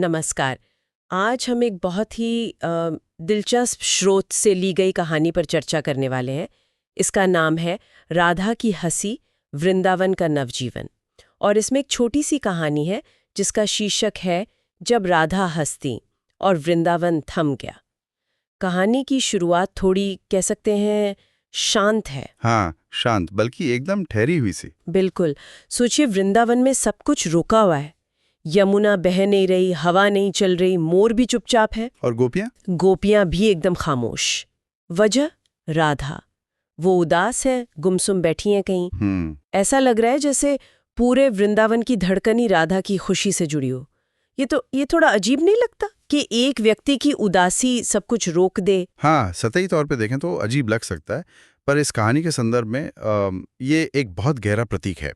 नमस्कार। आज हम एक बहुत ही दिलचस्प स्रोत से ली गई कहानी पर चर्चा करने वाले हैं। इसका नाम है राधा की हंसी, वृंदावन का नवजीवन। और इसमें एक छोटी सी कहानी है जिसका शीर्षक है जब राधा हंसती और वृंदावन थम गया। कहानी की शुरुआत थोड़ी कह सकते हैं शांत है। हाँ, शांत, बल्कि एकदम ठहरी हुई सी। बिल्कुल। सोचिए, वृंदावन में सब कुछ रुका हुआ है। यमुना बह नहीं रही, हवा नहीं चल रही, मोर भी चुपचाप है और गोपियाँ? गोपियां भी एकदम खामोश। वजह? राधा। वो उदास है, गुमसुम बैठी हैं कहीं। ऐसा लग रहा है जैसे पूरे वृंदावन की धड़कन ही राधा की खुशी से जुड़ी हो। ये थोड़ा अजीब नहीं लगता कि एक व्यक्ति की उदासी सब कुछ रोक दे? हाँ, सतही तौर पे देखें तो अजीब लग सकता है, पर इस कहानी के संदर्भ में ये एक बहुत गहरा प्रतीक है।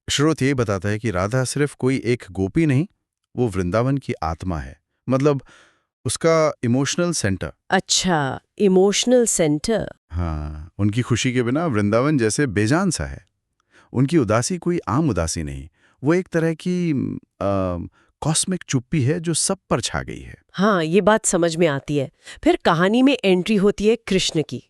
स्रोत ये बताता है कि राधा सिर्फ कोई एक गोपी नहीं, वो वृंदावन की आत्मा है। मतलब उसका इमोशनल सेंटर। अच्छा, इमोशनल सेंटर। हाँ, उनकी खुशी के बिना वृंदावन जैसे बेजान सा है। उनकी उदासी कोई आम उदासी नहीं, वो एक तरह की कॉस्मिक चुप्पी है जो सब पर छा गई है। हाँ, ये बात समझ में आती है। फिर कहानी में एंट्री होती है कृष्ण की।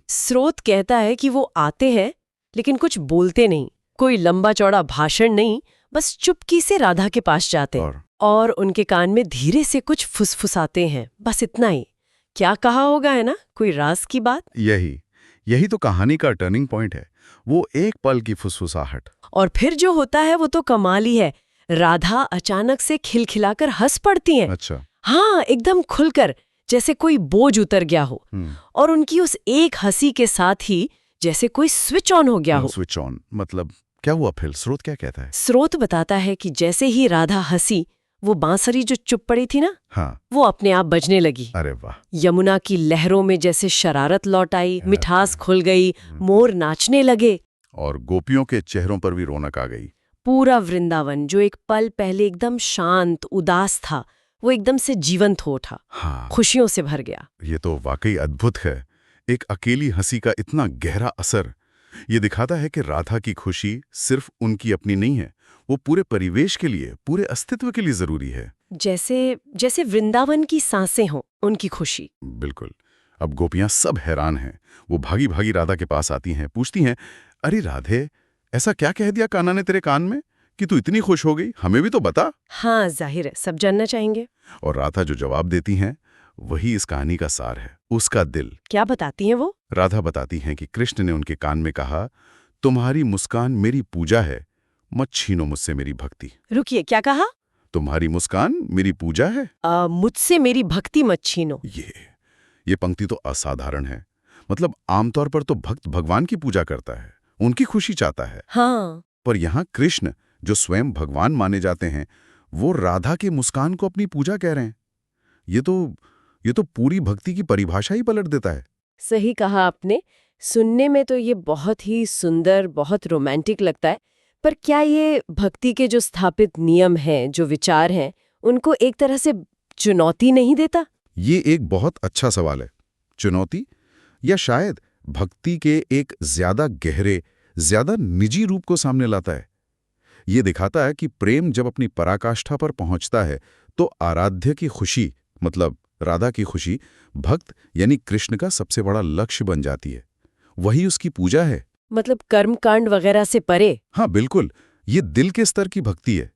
स्रोत कहता है कि वो आते हैं लेकिन कुछ बोलते नहीं, कोई लंबा चौड़ा भाषण नहीं, बस चुपकी से राधा के पास जाते हैं और उनके कान में धीरे से कुछ फुसफुसाते हैं, बस इतना ही। क्या कहा होगा, है ना, कोई राज की बात? यही तो कहानी का टर्निंग पॉइंट है, वो एक पल की फुसफुसाहट। और फिर जो होता है वो तो कमाल ही है। राधा अचानक से खिलखिलाकर हंस पड़ती हैं। अच्छा। हाँ, एकदम खुलकर, जैसे कोई बोझ उतर गया हो। और उनकी उस एक हंसी के साथ ही जैसे कोई स्विच ऑन हो गया हो। स्विच ऑन मतलब क्या हुआ फिर? स्रोत क्या कहता है? स्रोत बताता है कि जैसे ही राधा हंसी, वो बांसुरी जो चुप पड़ी थी ना, हाँ, वो अपने आप बजने लगी। अरे वाह। यमुना की लहरों में जैसे शरारत लौट आई, मिठास खुल गई, मोर नाचने लगे और गोपियों के चेहरों पर भी रौनक आ गई। पूरा वृंदावन, जो एक पल पहले एकदम शांत उदास था, वो एकदम से जीवंत हो उठा। हाँ, खुशियों से भर गया। ये तो वाकई अद्भुत है। एक अकेली हंसी का इतना गहरा असर। ये दिखाता है कि राधा की खुशी सिर्फ उनकी अपनी नहीं है, वो पूरे परिवेश के लिए, पूरे अस्तित्व के लिए जरूरी है। जैसे वृंदावन की सांसें हों उनकी खुशी। बिल्कुल। अब गोपियां सब हैरान हैं। वो भागी भागी राधा के पास आती हैं, पूछती हैं, अरे राधे, ऐसा क्या कह दिया कान्हा ने तेरे कान में कि तू इतनी खुश हो गई? हमें भी तो बता। हाँ, जाहिर है, सब जानना चाहेंगे। और राधा जो जवाब देती हैं वही इस कहानी का सार है, उसका दिल। क्या बताती हैं वो? राधा बताती हैं कि कृष्ण ने उनके कान में कहा, तुम्हारी मुस्कान मेरी पूजा है, मत छीनो मुझसे मेरी भक्ति। रुकिए, क्या कहा? तुम्हारी मुस्कान मेरी पूजा है, मुझसे मेरी भक्ति मत छीनो। ये पंक्ति तो असाधारण है। मतलब आमतौर पर तो भक्त भगवान की पूजा करता है, उनकी खुशी चाहता है। हाँ। पर यहाँ कृष्ण, जो स्वयं भगवान माने जाते हैं, वो राधा की मुस्कान को अपनी पूजा कह रहे हैं। ये तो पूरी भक्ति की परिभाषा ही पलट देता है। सही कहा आपने। सुनने में तो ये बहुत ही सुंदर, बहुत रोमांटिक लगता है, पर क्या ये भक्ति के जो स्थापित नियम हैं, जो विचार हैं, उनको एक तरह से चुनौती नहीं देता? ये एक बहुत अच्छा सवाल है। चुनौती, या शायद भक्ति के एक ज्यादा गहरे, ज्यादा निजी रूप को सामने लाता है। ये दिखाता है कि प्रेम जब अपनी पराकाष्ठा पर पहुंचता है तो आराध्य की खुशी, मतलब राधा की खुशी, भक्त यानी कृष्ण का सबसे बड़ा लक्ष्य बन जाती है। वही उसकी पूजा है। मतलब कर्मकांड वगैरह से परे? हाँ बिल्कुल, ये दिल के स्तर की भक्ति है।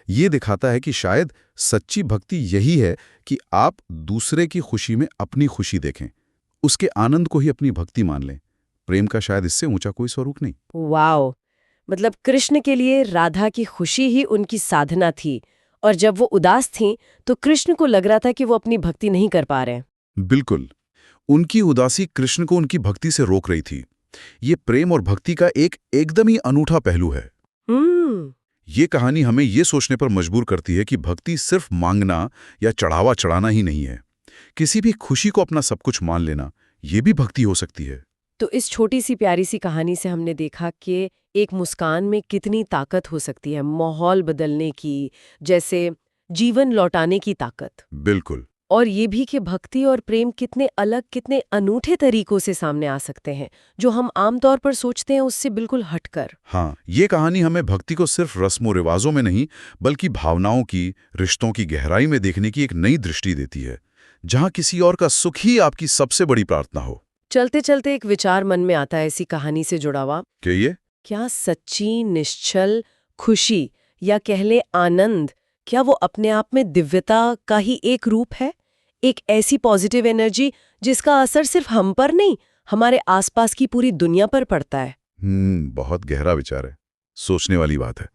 ये दिखाता है कि शायद सच्ची भक्ति यही है कि आप दूसरे की खुशी में अपनी खुशी देखें, उसके आनंद को ही अपनी भक्ति मान लें। प्रेम का शायद इससे ऊंचा कोई स्वरूप नहीं। वाओ! मतलब कृष्ण के लिए राधा की खुशी ही उनकी साधना थी, और जब वो उदास थीं तो कृष्ण को लग रहा था कि वो अपनी भक्ति नहीं कर पा रहे हैं। बिल्कुल, उनकी उदासी कृष्ण को उनकी भक्ति से रोक रही थी। ये प्रेम और भक्ति का एक एकदम ही अनूठा पहलू है। ये कहानी हमें ये सोचने पर मजबूर करती है कि भक्ति सिर्फ मांगना या चढ़ावा चढ़ाना ही नहीं है। किसी भी खुशी को अपना सब कुछ मान लेना, ये भी भक्ति हो सकती है। तो इस छोटी सी प्यारी सी कहानी से हमने देखा कि एक मुस्कान में कितनी ताकत हो सकती है, माहौल बदलने की, जैसे जीवन लौटाने की ताकत। बिल्कुल। और ये भी कि भक्ति और प्रेम कितने अलग, कितने अनूठे तरीकों से सामने आ सकते हैं, जो हम आमतौर पर सोचते हैं उससे बिल्कुल हटकर। हाँ, ये कहानी हमें भक्ति को सिर्फ रस्मों रिवाजों में नहीं, बल्कि भावनाओं की, रिश्तों की गहराई में देखने की एक नई दृष्टि देती है, जहाँ किसी और का सुख ही आपकी सबसे बड़ी प्रार्थना हो। चलते चलते एक विचार मन में आता है ऐसी कहानी से जुड़ा हुआ। क्या सच्ची, निश्चल खुशी या कह ले आनंद, क्या वो अपने आप में दिव्यता का ही एक रूप है? एक ऐसी पॉजिटिव एनर्जी जिसका असर सिर्फ हम पर नहीं, हमारे आसपास की पूरी दुनिया पर पड़ता है। बहुत गहरा विचार है, सोचने वाली बात है।